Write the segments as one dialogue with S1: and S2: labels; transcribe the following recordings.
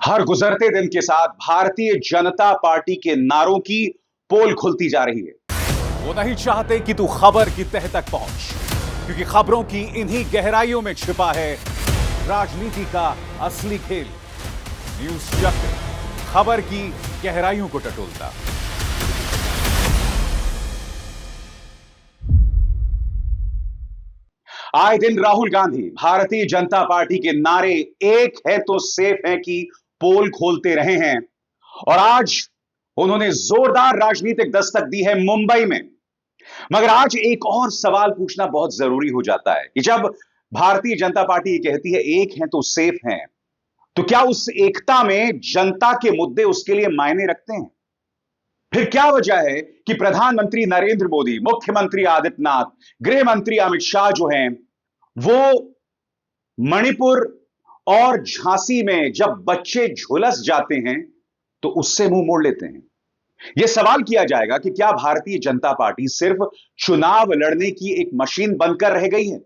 S1: हर गुजरते दिन के साथ भारतीय जनता पार्टी के नारों की पोल खुलती जा रही है।
S2: वो नहीं चाहते कि तू खबर की तह तक पहुंच, क्योंकि खबरों की इन्हीं गहराइयों में छिपा है राजनीति का असली खेल। न्यूज चक्र खबर की गहराइयों को टटोलता।
S1: आए दिन राहुल गांधी भारतीय जनता पार्टी के नारे एक है तो सेफ है की पोल खोलते रहे हैं और आज उन्होंने जोरदार राजनीतिक दस्तक दी है मुंबई में। मगर आज एक और सवाल पूछना बहुत जरूरी हो जाता है कि जब भारतीय जनता पार्टी ये कहती है एक है तो सेफ है, तो क्या उस एकता में जनता के मुद्दे उसके लिए मायने रखते हैं? फिर क्या वजह है कि प्रधानमंत्री नरेंद्र मोदी, मुख्यमंत्री आदित्यनाथ, गृह मंत्री अमित शाह जो हैं, वो मणिपुर और झांसी में जब बच्चे झुलस जाते हैं तो उससे मुंह मोड़ लेते हैं? यह सवाल किया जाएगा कि क्या भारतीय जनता पार्टी सिर्फ चुनाव लड़ने की एक मशीन बनकर रह गई है?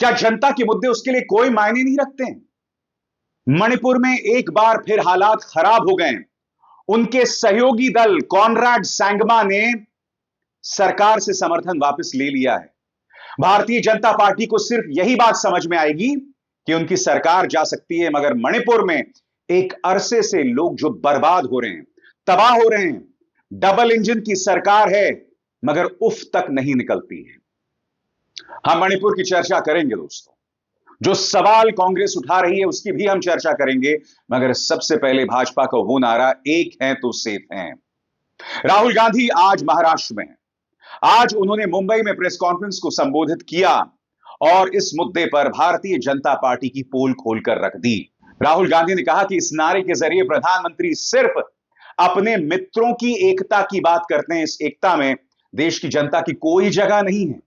S1: क्या जनता के मुद्दे उसके लिए कोई मायने नहीं रखते हैं? मणिपुर में एक बार फिर हालात खराब हो गए। उनके सहयोगी दल कॉनराड सैंगमा ने सरकार से समर्थन वापस ले लिया है। भारतीय जनता पार्टी को सिर्फ यही बात समझ में आएगी कि उनकी सरकार जा सकती है, मगर मणिपुर में एक अरसे से लोग जो बर्बाद हो रहे हैं, तबाह हो रहे हैं, डबल इंजन की सरकार है मगर उफ तक नहीं निकलती है। हम मणिपुर की चर्चा करेंगे दोस्तों, जो सवाल कांग्रेस उठा रही है उसकी भी हम चर्चा करेंगे, मगर सबसे पहले भाजपा का वो नारा एक है तो सेफ है। राहुल गांधी आज महाराष्ट्र में हैं। आज उन्होंने मुंबई में प्रेस कॉन्फ्रेंस को संबोधित किया और इस मुद्दे पर भारतीय जनता पार्टी की पोल खोलकर रख दी। राहुल गांधी ने कहा कि इस नारे के जरिए प्रधानमंत्री सिर्फ अपने मित्रों की एकता की बात करते हैं। इस एकता में देश की जनता की कोई जगह नहीं है,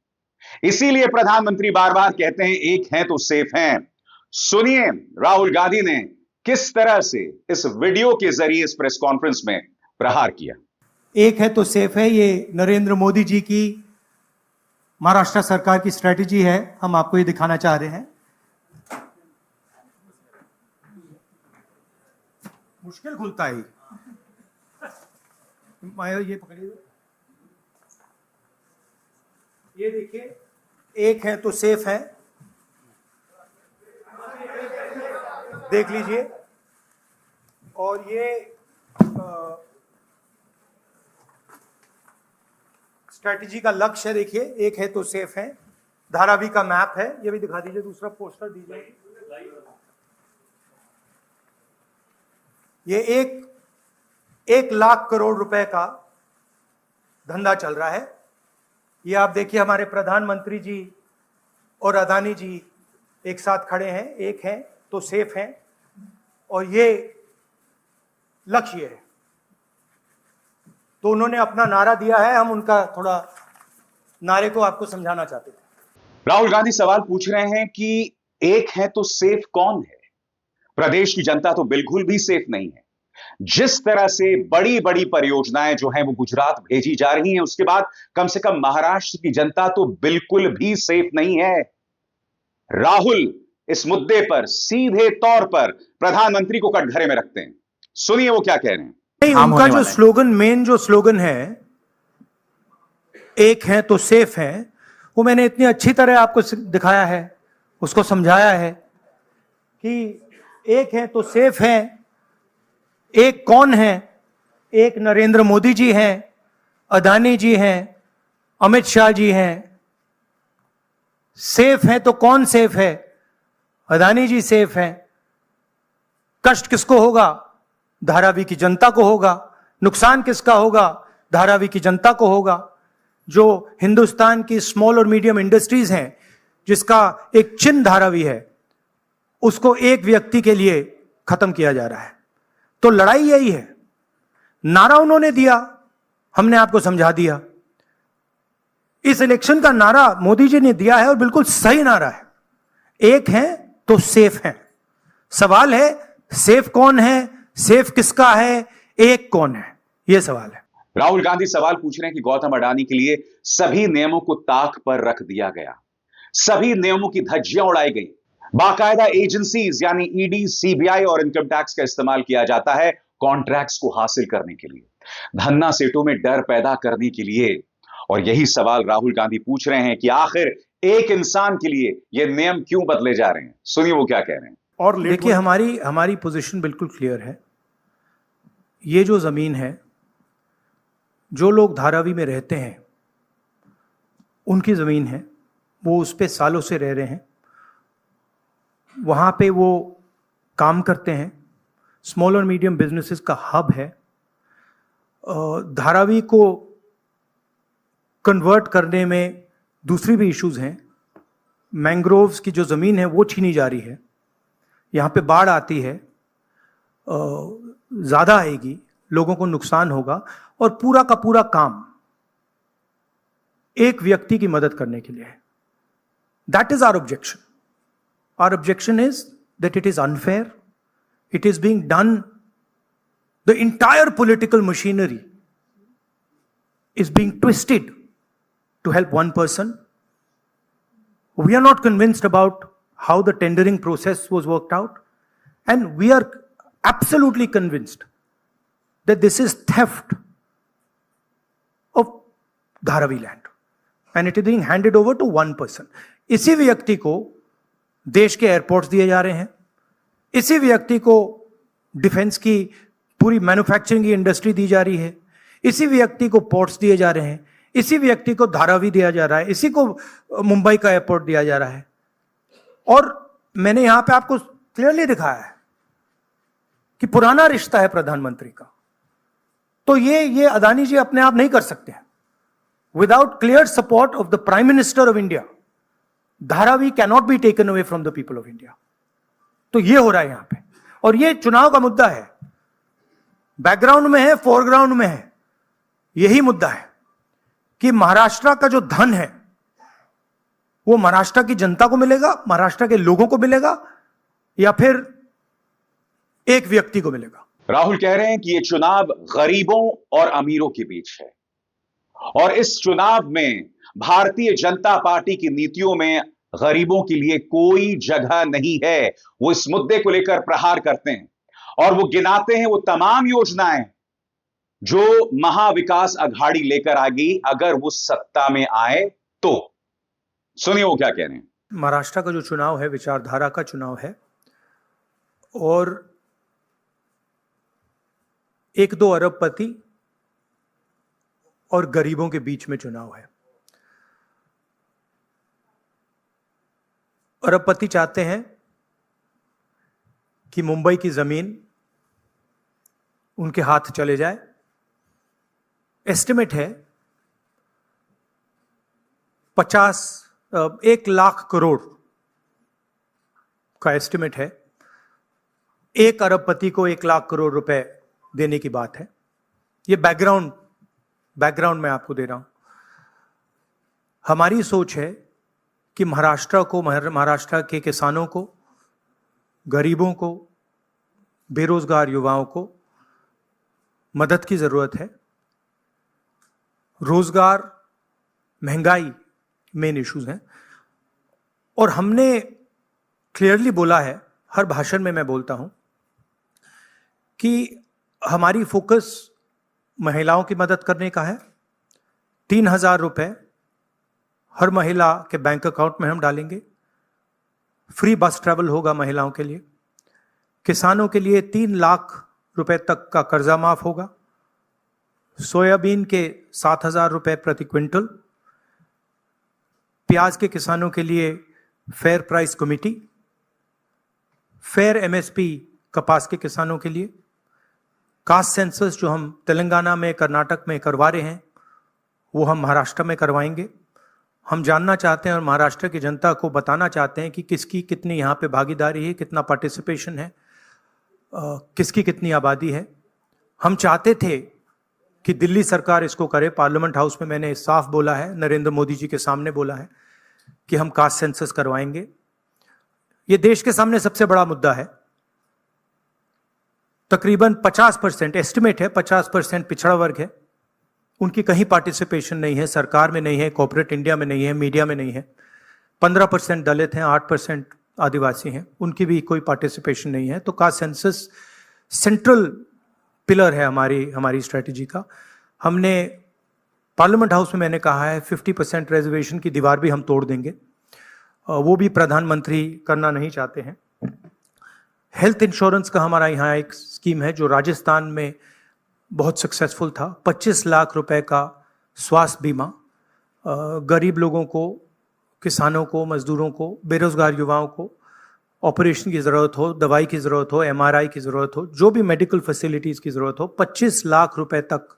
S1: इसीलिए प्रधानमंत्री बार बार कहते हैं एक हैं तो सेफ हैं। सुनिए राहुल गांधी ने किस तरह से इस वीडियो के जरिए इस प्रेस कॉन्फ्रेंस में प्रहार किया।
S3: एक है तो सेफ है, ये नरेंद्र मोदी जी की महाराष्ट्र सरकार की स्ट्रेटेजी है। हम आपको ये दिखाना चाह रहे हैं। मुश्किल खुलता है ये पकड़िए, ये देखिए एक है तो सेफ है, देख लीजिए। और ये स्ट्रेटजी का लक्ष्य है, देखिए एक है तो सेफ है। धारावी का मैप है, ये भी दिखा दीजिए। दूसरा पोस्टर दीजिए। ये 1 लाख करोड़ रुपए का धंधा चल रहा है। ये आप देखिए हमारे प्रधानमंत्री जी और अदानी जी एक साथ खड़े हैं, एक हैं तो सेफ हैं, और ये लक्ष्य है। तो उन्होंने अपना नारा दिया है, हम उनका थोड़ा नारे को आपको समझाना चाहते थे।
S1: राहुल गांधी सवाल पूछ रहे हैं कि एक है तो सेफ कौन है? प्रदेश की जनता तो बिल्कुल भी सेफ नहीं है। जिस तरह से बड़ी बड़ी परियोजनाएं जो हैं वो गुजरात भेजी जा रही हैं, उसके बाद कम से कम महाराष्ट्र की जनता तो बिल्कुल भी सेफ नहीं है। राहुल इस मुद्दे पर सीधे तौर पर प्रधानमंत्री को कटघरे में रखते हैं। सुनिए वो क्या कह रहे हैं।
S3: उनका जो स्लोगन, मेन जो स्लोगन है एक है तो सेफ है, वो मैंने इतनी अच्छी तरह आपको दिखाया है, उसको समझाया है कि एक है तो सेफ है। एक कौन है? एक नरेंद्र मोदी जी हैं, अदानी जी हैं, अमित शाह जी हैं। सेफ है तो कौन सेफ है? अदानी जी सेफ हैं। कष्ट किसको होगा? धारावी की जनता को होगा। नुकसान किसका होगा? धारावी की जनता को होगा। जो हिंदुस्तान की स्मॉल और मीडियम इंडस्ट्रीज हैं, जिसका एक चिन्ह धारावी है, उसको एक व्यक्ति के लिए खत्म किया जा रहा है। तो लड़ाई यही है। नारा उन्होंने दिया, हमने आपको समझा दिया। इस इलेक्शन का नारा मोदी जी ने दिया है और बिल्कुल सही नारा है। एक है तो सेफ है। सवाल है सेफ कौन है, सेफ किसका है, एक कौन है, यह सवाल है।
S1: राहुल गांधी सवाल पूछ रहे हैं कि गौतम अडानी के लिए सभी नियमों को ताक पर रख दिया गया, सभी नियमों की धज्जियां उड़ाई गई। बाकायदा एजेंसीज यानी ईडी, सीबीआई और इनकम टैक्स का इस्तेमाल किया जाता है कॉन्ट्रैक्ट्स को हासिल करने के लिए, धन्ना सेठों में डर पैदा करने के लिए। और यही सवाल राहुल गांधी पूछ रहे हैं कि आखिर एक इंसान के लिए यह नियम क्यों बदले जा रहे हैं। सुनिए वो क्या कह रहे हैं।
S3: और देखिए, हमारी पोजीशन बिल्कुल क्लियर है। ये जो जमीन है, जो लोग धारावी में रहते हैं उनकी जमीन है, वो उस पे सालों से रह रहे हैं, वहाँ पे वो काम करते हैं, स्मॉल और मीडियम बिजनेसेस का हब है। धारावी को कन्वर्ट करने में दूसरी भी इश्यूज हैं। मैंग्रोव्स की जो ज़मीन है वो छीनी जा रही है, यहाँ पे बाढ़ आती है, ज़्यादा आएगी, लोगों को नुकसान होगा, और पूरा का पूरा काम एक व्यक्ति की मदद करने के लिए है। That is our objection. Our objection is that it is unfair. It is being done. The entire political machinery is being twisted to help one person. We are not convinced about how the tendering process was worked out. And we are absolutely convinced that this is theft of Dharavi land. And it is being handed over to one person. इसी व्यक्ति को देश के airports दिए जा रहे हैं, इसी व्यक्ति को डिफेंस की पूरी मैन्युफैक्चरिंग की इंडस्ट्री दी जा रही है, इसी व्यक्ति को पोर्ट्स दिए जा रहे हैं, इसी व्यक्ति को धारावी दिया जा रहा है, इसी को मुंबई का एयरपोर्ट दिया जा रहा है। और मैंने यहां पे आपको क्लियरली दिखाया है कि पुराना रिश्ता है प्रधानमंत्री का। तो ये अदानी जी अपने आप नहीं कर सकते हैं। Without clear support of the prime minister of India, Dharavi cannot be taken away from the people of India. तो ये हो रहा है यहां पे, और ये चुनाव का मुद्दा है, बैकग्राउंड में है, फोरग्राउंड में है। यही मुद्दा है कि महाराष्ट्र का जो धन है वो महाराष्ट्र की जनता को मिलेगा, महाराष्ट्र के लोगों को मिलेगा, या फिर एक व्यक्ति को मिलेगा।
S1: राहुल कह रहे हैं कि यह चुनाव गरीबों और अमीरों के बीच है, और इस चुनाव में भारतीय जनता पार्टी की नीतियों में गरीबों के लिए कोई जगह नहीं है। वो इस मुद्दे को लेकर प्रहार करते हैं और वो गिनाते हैं वो तमाम योजनाएं जो महाविकास अघाड़ी लेकर आ गई अगर वो सत्ता में आए तो। सुनिए वो क्या कह रहे हैं।
S3: महाराष्ट्र का जो चुनाव है विचारधारा का चुनाव है, और 1-2 अरबपति और गरीबों के बीच में चुनाव है। अरबपति चाहते हैं कि मुंबई की जमीन उनके हाथ चले जाए। एस्टिमेट है 1 लाख करोड़ का एस्टिमेट है। एक अरबपति को 1 लाख करोड़ रुपए देने की बात है। ये बैकग्राउंड मैं आपको दे रहा हूं। हमारी सोच है कि महाराष्ट्र के किसानों को, गरीबों को, बेरोजगार युवाओं को मदद की जरूरत है। रोजगार, महंगाई मेन इश्यूज हैं, और हमने क्लियरली बोला है, हर भाषण में मैं बोलता हूं कि हमारी फोकस महिलाओं की मदद करने का है। 3,000 रुपए हर महिला के बैंक अकाउंट में हम डालेंगे। फ्री बस ट्रैवल होगा महिलाओं के लिए। किसानों के लिए 3 लाख रुपए तक का कर्जा माफ होगा। सोयाबीन के 7,000 रुपए प्रति क्विंटल। प्याज के किसानों के लिए fair price committee. Fair MSP कपास के किसानों के लिए। कास्ट सेंसस जो हम तेलंगाना में, कर्नाटक में करवा रहे हैं, वो हम महाराष्ट्र में करवाएंगे। हम जानना चाहते हैं और महाराष्ट्र की जनता को बताना चाहते हैं कि किसकी कितनी यहाँ पे भागीदारी है, कितना पार्टिसिपेशन है, किसकी कितनी आबादी है। हम चाहते थे कि दिल्ली सरकार इसको करे। पार्लियामेंट हाउस में मैंने साफ बोला है, नरेंद्र मोदी जी के सामने बोला है कि हम कास्ट सेंसस करवाएंगे। ये देश के सामने सबसे बड़ा मुद्दा है। तकरीबन 50% एस्टिमेट है, 50% पिछड़ा वर्ग है, उनकी कहीं पार्टिसिपेशन नहीं है, सरकार में नहीं है, कॉर्पोरेट इंडिया में नहीं है, मीडिया में नहीं है। 15% दलित हैं, 8% आदिवासी हैं, उनकी भी कोई पार्टिसिपेशन नहीं है। तो कास्ट सेंसस सेंट्रल पिलर है हमारी स्ट्रेटजी का। हमने पार्लियामेंट हाउस में मैंने कहा है 50% रिजर्वेशन की दीवार भी हम तोड़ देंगे, वो भी प्रधानमंत्री करना नहीं चाहते हैं। हेल्थ इंश्योरेंस का हमारा यहाँ एक स्कीम है जो राजस्थान में बहुत सक्सेसफुल था। 25 लाख रुपए का स्वास्थ्य बीमा गरीब लोगों को, किसानों को, मजदूरों को, बेरोजगार युवाओं को ऑपरेशन की ज़रूरत हो, दवाई की ज़रूरत हो, MRI की ज़रूरत हो, जो भी मेडिकल फैसिलिटीज़ की ज़रूरत हो, 25 लाख रुपए तक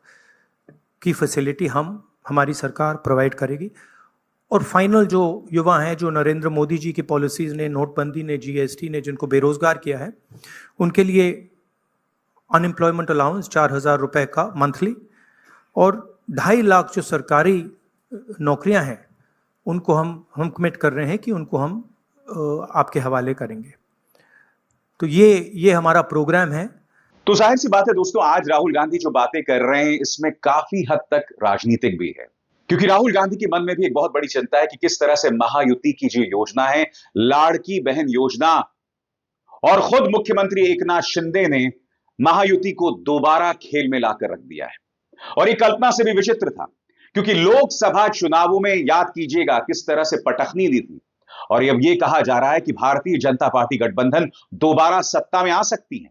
S3: की फैसिलिटी हमारी सरकार प्रोवाइड करेगी। और फाइनल जो युवा हैं, जो नरेंद्र मोदी जी की पॉलिसीज़ ने, नोटबंदी ने, GST ने जिनको बेरोज़गार किया है, उनके लिए अनएम्प्लॉयमेंट अलाउंस 4,000 रुपये का मंथली, और 2.5 लाख जो सरकारी नौकरियां हैं उनको हम कमिट कर रहे हैं कि उनको हम आपके हवाले करेंगे। तो ये हमारा प्रोग्राम है।
S1: तो जाहिर सी बात है दोस्तों, आज राहुल गांधी जो बातें कर रहे हैं इसमें काफी हद तक राजनीतिक भी है, क्योंकि राहुल गांधी के मन में भी एक बहुत बड़ी चिंता है कि किस तरह से महायुति की जो योजना है, लाड़की बहन योजना, और खुद मुख्यमंत्री एकनाथ शिंदे ने महायुति को दोबारा खेल में लाकर रख दिया है। और ये कल्पना से भी विचित्र था, क्योंकि लोकसभा चुनावों में याद कीजिएगा किस तरह से पटखनी दी थी, और अब यह कहा जा रहा है कि भारतीय जनता पार्टी गठबंधन दोबारा सत्ता में आ सकती है।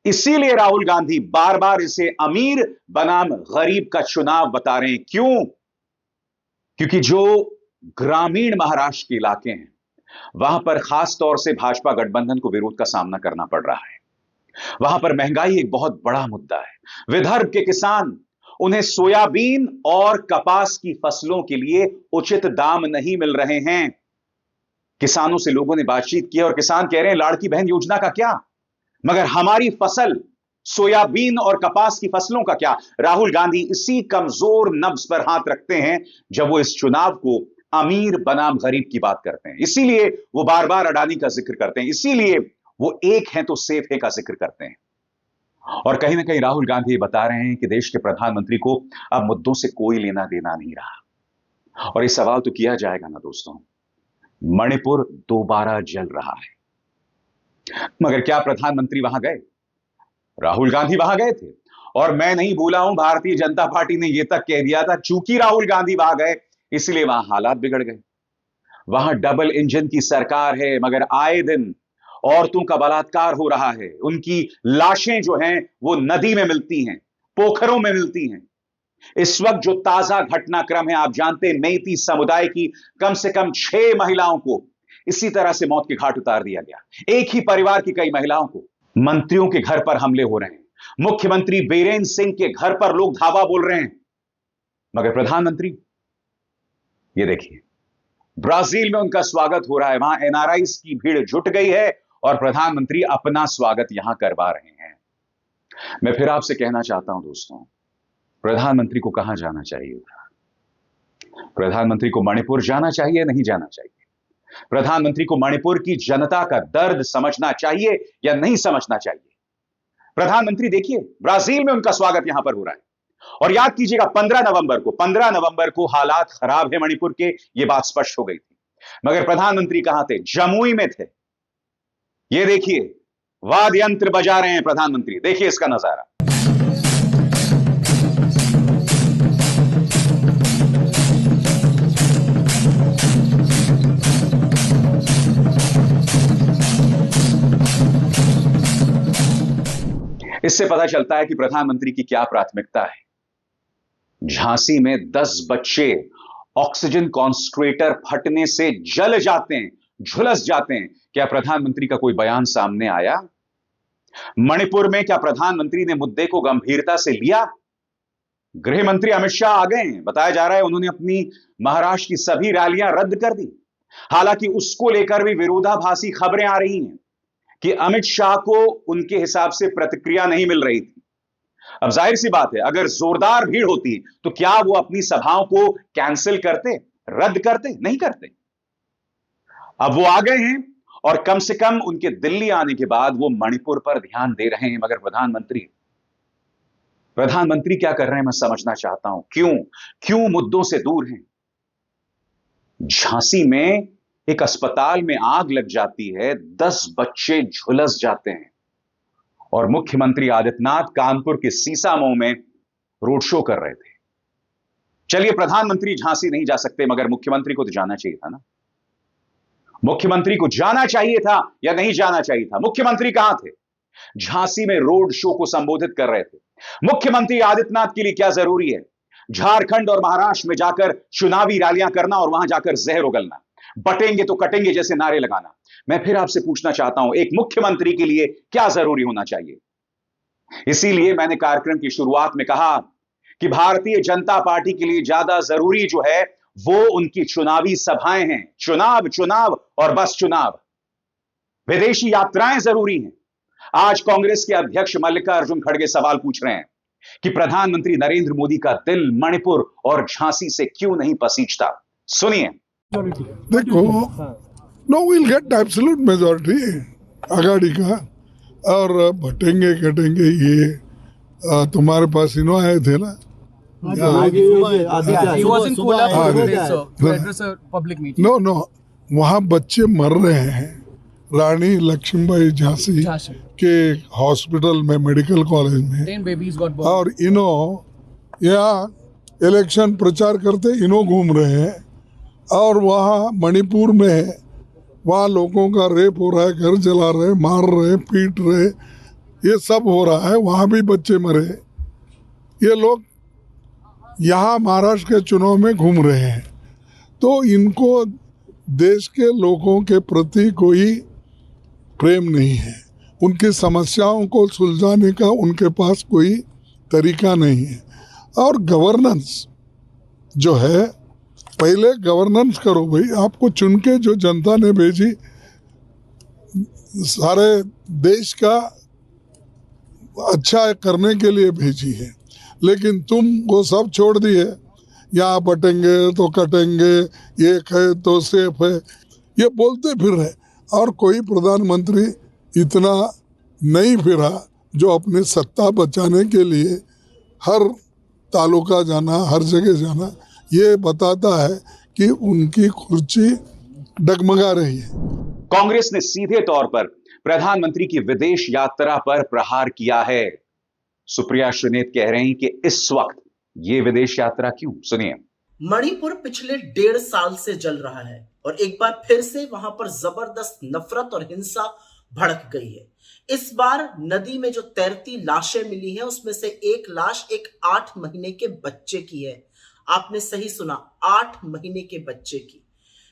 S1: इसीलिए राहुल गांधी बार बार इसे अमीर बनाम गरीब का चुनाव बता रहे हैं। क्यों? क्योंकि जो ग्रामीण महाराष्ट्र के इलाके हैं वहां पर खास तौर से भाजपा गठबंधन को विरोध का सामना करना पड़ रहा है। वहां पर महंगाई एक बहुत बड़ा मुद्दा है। विदर्भ के किसान, उन्हें सोयाबीन और कपास की फसलों के लिए उचित दाम नहीं मिल रहे हैं। किसानों से लोगों ने बातचीत की और किसान कह रहे हैं लाड़की बहन योजना का क्या, मगर हमारी फसल सोयाबीन और कपास की फसलों का क्या? राहुल गांधी इसी कमजोर नब्ज पर हाथ रखते हैं जब वो इस चुनाव को अमीर बनाम गरीब की बात करते हैं। इसीलिए वो बार बार अडानी का जिक्र करते हैं, इसीलिए वो एक है तो सेफ है का जिक्र करते हैं। और कहीं ना कहीं राहुल गांधी बता रहे हैं कि देश के प्रधानमंत्री को अब मुद्दों से कोई लेना देना नहीं रहा। और ये सवाल तो किया जाएगा ना दोस्तों, मणिपुर दोबारा जल रहा है, मगर क्या प्रधानमंत्री वहां गए? राहुल गांधी वहां गए थे, और मैं नहीं भूला हूं, भारतीय जनता पार्टी ने यह तक कह दिया था चूंकि राहुल गांधी वहां गए इसलिए वहां हालात बिगड़ गए। वहां डबल इंजन की सरकार है, मगर आए दिन औरतों का बलात्कार हो रहा है। उनकी लाशें जो हैं वो नदी में मिलती हैं, पोखरों में मिलती हैं। इस वक्त जो ताजा घटनाक्रम है, आप जानते हैं मेइती समुदाय की कम से कम 6 महिलाओं को इसी तरह से मौत के घाट उतार दिया गया। एक ही परिवार की कई महिलाओं को। मंत्रियों के घर पर हमले हो रहे हैं, मुख्यमंत्री बीरेन सिंह के घर पर लोग धावा बोल रहे हैं, मगर प्रधानमंत्री, ये देखिए ब्राजील में उनका स्वागत हो रहा है, वहां NRIs की भीड़ जुट गई है और प्रधानमंत्री अपना स्वागत यहां करवा रहे हैं। मैं फिर आपसे कहना चाहता हूं दोस्तों, प्रधानमंत्री को कहां जाना चाहिए था? प्रधानमंत्री को मणिपुर जाना चाहिए, नहीं जाना चाहिए? प्रधानमंत्री को मणिपुर की जनता का दर्द समझना चाहिए या नहीं समझना चाहिए? प्रधानमंत्री देखिए, ब्राजील में उनका स्वागत यहां पर हो रहा है। और याद कीजिएगा 15 नवंबर को हालात खराब है मणिपुर के, यह बात स्पष्ट हो गई थी, मगर प्रधानमंत्री कहां थे? जमुई में थे। ये देखिए वाद्य यंत्र बजा रहे हैं प्रधानमंत्री, देखिए इसका नजारा। इससे पता चलता है कि प्रधानमंत्री की क्या प्राथमिकता है। झांसी में 10 बच्चे ऑक्सीजन कॉन्संट्रेटर फटने से जल जाते हैं, झुलस जाते हैं। क्या प्रधानमंत्री का कोई बयान सामने आया? मणिपुर में क्या प्रधानमंत्री ने मुद्दे को गंभीरता से लिया? गृह मंत्री अमित शाह आ गए हैं, बताया जा रहा है उन्होंने अपनी महाराष्ट्र की सभी रैलियां रद्द कर दी। हालांकि उसको लेकर भी विरोधाभासी खबरें आ रही हैं कि अमित शाह को उनके हिसाब से प्रतिक्रिया नहीं मिल रही थी। अब जाहिर सी बात है, अगर जोरदार भीड़ होती तो क्या वो अपनी सभाओं को कैंसिल करते, रद्द करते? नहीं करते। अब वो आ गए हैं और कम से कम उनके दिल्ली आने के बाद वो मणिपुर पर ध्यान दे रहे हैं, मगर प्रधानमंत्री क्या कर रहे हैं मैं समझना चाहता हूं। क्यों मुद्दों से दूर हैं? झांसी में एक अस्पताल में आग लग जाती है, 10 बच्चे झुलस जाते हैं और मुख्यमंत्री आदित्यनाथ कानपुर के सीसामऊ में रोड शो कर रहे थे। चलिए, प्रधानमंत्री झांसी नहीं जा सकते, मगर मुख्यमंत्री को तो जाना चाहिए था ना। मुख्यमंत्री को जाना चाहिए था या नहीं जाना चाहिए था? मुख्यमंत्री कहां थे? झांसी में रोड शो को संबोधित कर रहे थे। मुख्यमंत्री आदित्यनाथ के लिए क्या जरूरी है झारखंड और महाराष्ट्र में जाकर चुनावी रैलियां करना और वहां जाकर जहर उगलना, बटेंगे तो कटेंगे जैसे नारे लगाना? मैं फिर आपसे पूछना चाहता हूं, एक मुख्यमंत्री के लिए क्या जरूरी होना चाहिए? इसीलिए मैंने कार्यक्रम की शुरुआत में कहा कि भारतीय जनता पार्टी के लिए ज्यादा जरूरी जो है वो उनकी चुनावी सभाएं हैं। चुनाव चुनाव और बस चुनाव। विदेशी यात्राएं जरूरी हैं। आज कांग्रेस के अध्यक्ष मल्लिकार्जुन खड़गे सवाल पूछ रहे हैं कि प्रधानमंत्री नरेंद्र मोदी का दिल मणिपुर और झांसी से क्यों नहीं पसीजता। सुनिए।
S4: देखो, no will get absolute majority Aghadi का, और बटेंगे कटेंगे ये तुम्हारे पास इनो आए थे ना,
S5: He was in Kolhapur today, sir, to address a public meeting.
S4: No वहाँ बच्चे मर रहे हैं रानी लक्ष्मीबाई झांसी के हॉस्पिटल में, मेडिकल कॉलेज में,
S5: 10 babies got born.
S4: और इनो यहाँ इलेक्शन प्रचार करते इनो घूम रहे हैं, और वहाँ मणिपुर में वहाँ लोगों का रेप हो रहा है, घर जला रहे, मार रहे, पीट रहे, ये सब हो रहा है, वहाँ भी बच्चे मरे। ये लोग यहाँ महाराष्ट्र के चुनाव में घूम रहे हैं, तो इनको देश के लोगों के प्रति कोई प्रेम नहीं है, उनकी समस्याओं को सुलझाने का उनके पास कोई तरीका नहीं है। और गवर्नेंस जो है, पहले गवर्नेंस करो भाई, आपको चुन के जो जनता ने भेजी, सारे देश का अच्छा करने के लिए भेजी है, लेकिन तुम वो सब छोड़ दिए। यहाँ बटेंगे तो कटेंगे, एक है तो सेफ है, ये बोलते फिर रहे, और कोई प्रधानमंत्री इतना नहीं फिरा जो अपनी सत्ता बचाने के लिए हर तालुका जाना, हर जगह जाना। ये बताता है कि उनकी कुर्सी डगमगा रही है।
S1: कांग्रेस ने सीधे तौर पर प्रधानमंत्री की विदेश यात्रा पर प्रहार किया है। सुप्रिया श्रीनेत कह रही हैं कि इस वक्त ये विदेश यात्रा क्यों? सुनिए।
S6: मणिपुर पिछले 1.5 साल से जल रहा है और एक बार फिर से वहां पर जबरदस्त नफरत और हिंसा भड़क गई है। इस बार नदी में जो तैरती लाशें मिली हैं, उसमें से एक लाश एक 8 महीने के बच्चे की है। आपने सही सुना, 8 महीने के बच्चे की।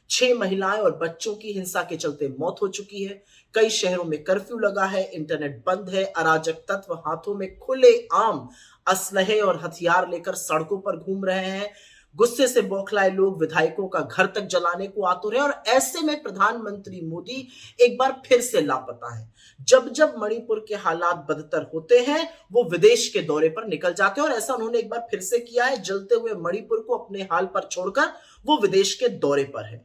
S6: 6 महिलाएं और बच्चों की हिंसा के चलते मौत हो चुकी है। कई शहरों में कर्फ्यू लगा है, इंटरनेट बंद है, अराजक तत्व हाथों में खुले आम असलहे और हथियार लेकर सड़कों पर घूम रहे हैं। गुस्से से बौखलाए लोग विधायकों का घर तक जलाने को आतुर हैं, और ऐसे में प्रधानमंत्री मोदी एक बार फिर से लापता है। जब जब मणिपुर के हालात बदतर होते हैं, वो विदेश के दौरे पर निकल जाते हैं, और ऐसा उन्होंने एक बार फिर से किया है। जलते हुए मणिपुर को अपने हाल पर छोड़कर वो विदेश के दौरे पर है।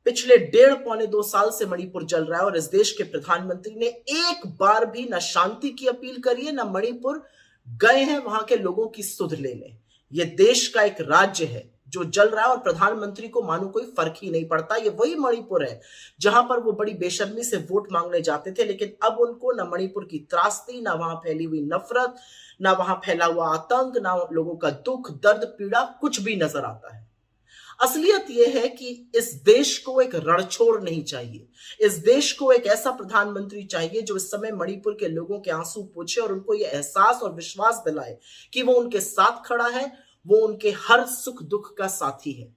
S6: पिछले 1.5 पौने 2 साल से मणिपुर जल रहा है, और इस देश के प्रधानमंत्री ने एक बार भी न शांति की अपील करी है, न मणिपुर गए हैं वहां के लोगों की सुध लेने। ये देश का एक राज्य है जो जल रहा है, और प्रधानमंत्री को मानो कोई फर्क ही नहीं पड़ता। ये वही मणिपुर है जहां पर वो बड़ी बेशर्मी से वोट मांगने जाते थे, लेकिन अब उनको न मणिपुर की त्रासदी, न वहां फैली हुई नफरत, न वहां फैला हुआ आतंक, न लोगों का दुख दर्द पीड़ा कुछ भी नजर आता है। असलियत यह है कि इस देश को एक रणछोड़ नहीं चाहिए। इस देश को एक ऐसा प्रधानमंत्री चाहिए जो इस समय मणिपुर के लोगों के आंसू पोंछे और उनको यह एहसास और विश्वास दिलाए कि वो उनके साथ खड़ा है, वो उनके हर सुख दुख का साथी है।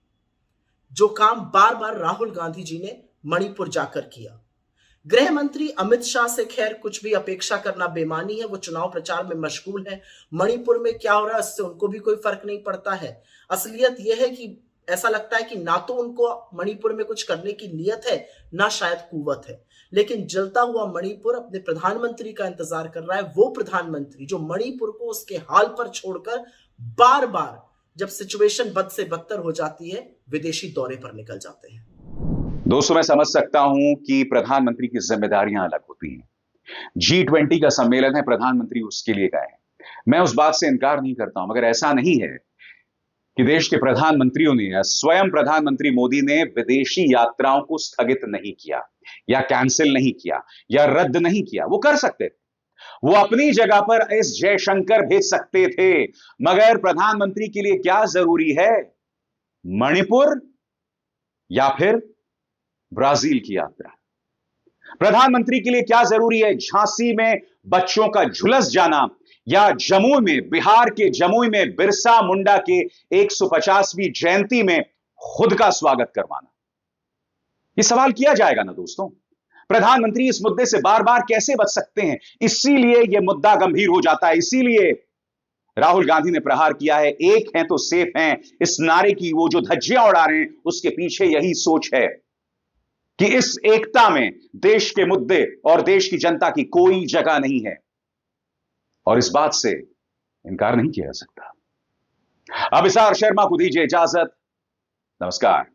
S6: जो काम बार बार राहुल गांधी जी ने मणिपुर जाकर किया। गृह मंत्री अमित शाह से खैर कुछ भी अपेक्षा करना बेमानी है, वो चुनाव प्रचार में मशगूल है। मणिपुर में क्या हो रहा है इससे उनको भी कोई फर्क नहीं पड़ता है। असलियत यह है कि ऐसा लगता है कि ना तो उनको मणिपुर में कुछ करने की नीयत है, ना शायद कुव्वत है। लेकिन जलता हुआ मणिपुर अपने प्रधानमंत्री का इंतजार कर रहा है, वो प्रधानमंत्री जो मणिपुर को उसके हाल पर छोड़कर बार बार जब सिचुएशन बद से बदतर हो जाती है, विदेशी दौरे पर निकल जाते हैं।
S1: दोस्तों, मैं समझ सकता हूं कि प्रधानमंत्री की जिम्मेदारियां अलग होती हैं। G20 का सम्मेलन है, प्रधानमंत्री उसके लिए गए हैं। मैं उस बात से इनकार नहीं करता हूं, मगर ऐसा नहीं है कि देश के प्रधानमंत्रियों ने या स्वयं प्रधानमंत्री मोदी ने विदेशी यात्राओं को स्थगित नहीं किया या कैंसिल नहीं किया या रद्द नहीं किया। वो कर सकते थे, वो अपनी जगह पर एस जयशंकर भेज सकते थे, मगर प्रधानमंत्री के लिए क्या जरूरी है? मणिपुर या फिर ब्राजील की यात्रा? प्रधानमंत्री के लिए क्या जरूरी है? झांसी में बच्चों का झुलस जाना या जमुई में, बिहार के जमुई में बिरसा मुंडा के 150वीं जयंती में खुद का स्वागत करवाना? यह सवाल किया जाएगा ना दोस्तों। प्रधानमंत्री इस मुद्दे से बार बार कैसे बच सकते हैं? इसीलिए यह मुद्दा गंभीर हो जाता है। इसीलिए राहुल गांधी ने प्रहार किया है, एक हैं तो सेफ हैं। इस नारे की वो जो धज्जियां उड़ा रहे हैं, उसके पीछे यही सोच है कि इस एकता में देश के मुद्दे और देश की जनता की कोई जगह नहीं है, और इस बात से इनकार नहीं किया जा सकता। अभिसार शर्मा को दीजिए इजाजत। नमस्कार।